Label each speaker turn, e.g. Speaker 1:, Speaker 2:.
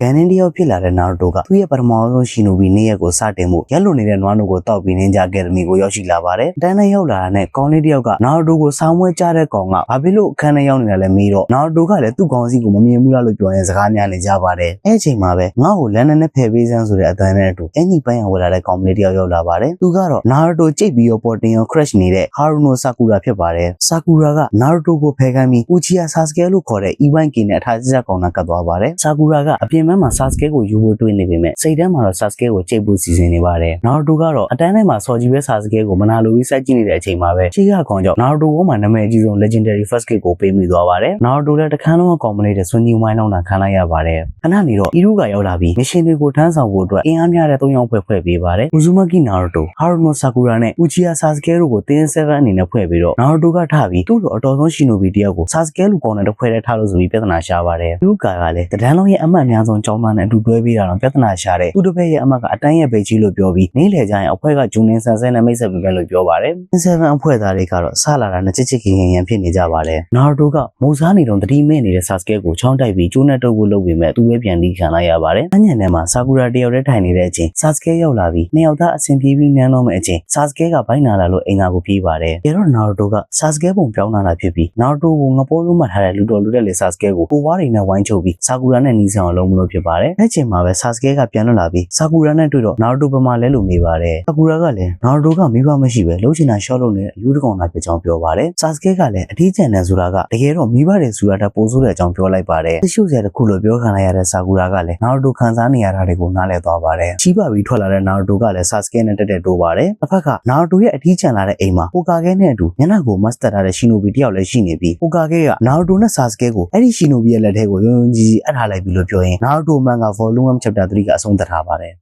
Speaker 1: Ganon တယောက်ဖြစ်လာတဲ့နာရူတိုကသူ့ရဲ့ပထမဆုံးရှင်နိုဘီနေ့ရက်ကိုစတင်မှုရက်လွန်နေတဲ့နွားနိုကိုတောက်ပြီးနင်းကြအကယ်ဒမီကိုရောက်ရှိလာပါတယ်။တန်းနဲ့ရောက်လာတာနဲ့ကောင်းလေးတယောက်ကနာရူတိုကိုစောင်းမွဲကြတဲ့ကောင်ကဘာဖြစ်လို့အခန်းထဲရောက်နေတာလဲမေးတော့နာရူတိုကလည်းသူ့ကောင်းစီကိုမမြင်ဘူးလားလို့ပြောရင်စကားများနေကြပါတယ်။အဲ့အချိန်မှာပဲငါ့ကိုလန်နဲ့ဖယ်ပေးစမ်းဆိုတဲ့အတန်းနဲ့အတူအင်ကြီးပန်းရဝလာတဲ့ကောင်လေးတယောက်ရောက်လာပါတယ်။သူကတော့နာရူတိုကြိတ်ပြီးပေါ်တင်ရော crash နေတဲ့ဟာရူနိုဆာကူရာဖြစ်ပါတယ်။ဆာကူရာကနာရူတိုကိုဖယ်ခိုင်းပြီးဦးချီယာဆာစကဲလို့ခေါ်တဲ့ E1K နဲ့အထားကျကောင်နာကတ်သွားပါတယ်။ဆာကူရာကအပြင်ဘက်မှာဆာစကဲကိုယူဖို့တွေးနေပေမဲ့စိတ်ထဲမှာတော့ဆာစကဲကိုကြိတ်ဖို့စီစဉ်နေပါတယ်။နာရူတိုကတော့အတန်းထဲမှာစော်ကြီးပဲဆာစကဲကိုမနာလိုပြီးစိုက်ကြည့်နေတဲ့အချိန်မှာပဲရှေ့ကကောင်ကြောင့်နာရူတိုကမှနာမည်အကြီးဆုံး legendary first kick ကိုပေးမိသွားပါတယ်။နာရူတိုလည်းတခန်းလုံးကကောင်မလေးတဲ့ဆွန်ကြီးမိုင်းလုံးတာခံလိုက်ရပါတယ်။ခဏနေတော့အီရူကရောက်လာပြီးမရှင်တွေကိုထမ်းဆောင်ဖို့အတွက်အင်အားများတဲ့၃ယောက်ဖွဲ့ပေးပါတယ်။ဥဇူမာကီနာရူတိုဟာရူနိုဆာကူရာနဲ့ဦးချီယာဆာစကဲတို့ကိုတင်း7အနေနဲ့ဖွဲ့ပြီးတော့နာရူတိုကထပြီးသူ့လိုအတော်ဆုံးရှင်နိုဘီတယောက်ကိုဆာစကဲလူကောင်နဲ့တစ်ဖွဲ့တည်းထားလို့ဆိုပြီးပြဿနာရှာပါတယ်။လူကာကလည်းတဒန်းလုံးရဲ့အမှတ်အများဆုံးကျောင်းသားနဲ့အတူတွဲပေးတာတော့ပြဿနာရှာတဲ့သူတစ်ဖက်ရဲ့အမှတ်ကအတန်းရဲ့ဘေကြီးလို့ပြောပြီးနေ့လည်ကျရင်အဖွဲ့ကဂျူနင်ဆန်ဆဲနဲ့မိတ်ဆက်ပြီးပဲလို့ပြောပါတယ်။7အဖွဲ့သားတွေကတော့ဆလာတာနဲ့ချစ်ခင်ရန်ဖြစ်နေကြပါတယ်။နာရူတိုကမုံစားနေတော့တတိမဲ့နေတဲ့ဆာစကဲကိုချောင်းတိုက်ပြီးကျိုးနဲ့တုပ်ဖို့လုပ်ပြီးမဲ့သူပဲပြန်ပြီးခံလိုက်ရပါတယ်။အညံထဲမှာဆာကူရာတယောက်တည်းထိုင်နေတဲ့အချိန်ဆာစကဲရောက်လာပြီးနှစ်ယောက်သားအဆင်ပြေပြီးနန်းတော့မဲ့အချိန်ဆာစကဲကဘိုင်းနာလာလို့အိမ်သာကိုပြေးပါတယ်။ဒါတော့နာရူတိုကဆာစကဲပုံပြောင်းလာတာဖြစ်ပြီးနာရူတိုကိုငပိုးလုံးမှထားတဲ့လူတော်လူတဲ့လေဆာစကဲကိုကိုဝါးတွေနဲ့ဝိုင်းချုပ်ပြီးဆာကူရာနဲ့နီးဆောင်အောင်လုပ်မလို့ဖြစ်ပါတယ်။အဲ့ချိန်မှာပဲဆာစကဲကပြန်လွတ်လာပြီးဆာကူရာနဲ့တွေ့တော့နာရူတိုပမာလဲလို့နေပါတယ်။ဆာကူရာကလည်းနာရူတိုကမိဘမရှိပဲလှုပ်ချင်တာရှော့လုပ်နေတဲ့လူတကောင်လာဖြစ်ကြောင်းပြောပါတယ်။ဆာစကဲကလည်းအထီးကျန်တယ်ဆိုတာကတကယ်တော့မိဘတွေဆိုတာတပိုးဆိုးတဲ့အကြောင်းပြောလိုက်ပါတယ်။တချို့စရာတစ်ခုလို့ပြောခံလိုက်ရတဲ့ဆာကူရာကလည်းနာရူတိုခံစားနေရတာတွေကိုနားလည်သွားပါတယ်။ချီးပပြီးထွက်လာတဲ့နာရူတိုကလည်းဆာစကဲနဲ့တက်တိုးပါတယ်။တစ်ဖက်ကနာရူတိုရဲ့အထီးကျန်လာတဲ့အိမ်မှာပိုကာကဲနဲ့အတူမျက်နှာကိုမတ်စတက်ထားတဲ့ရှင်နိုဘီတယောက်လည်းရှိနေပြီးပိုကာကဲကနာရူတိုနဲ့ဆာစကဲကိုအဲ့ဒီရှင်နိုဘီရဲ့လက်ထဲကိုယုံယုံကြည်ကြည်အပ်ထားလိုက်ပြီလို့ပြောရင်နာရူတိုမန်က volume 1 chapter 3ကအဆုံးသတ်ထားပါတယ်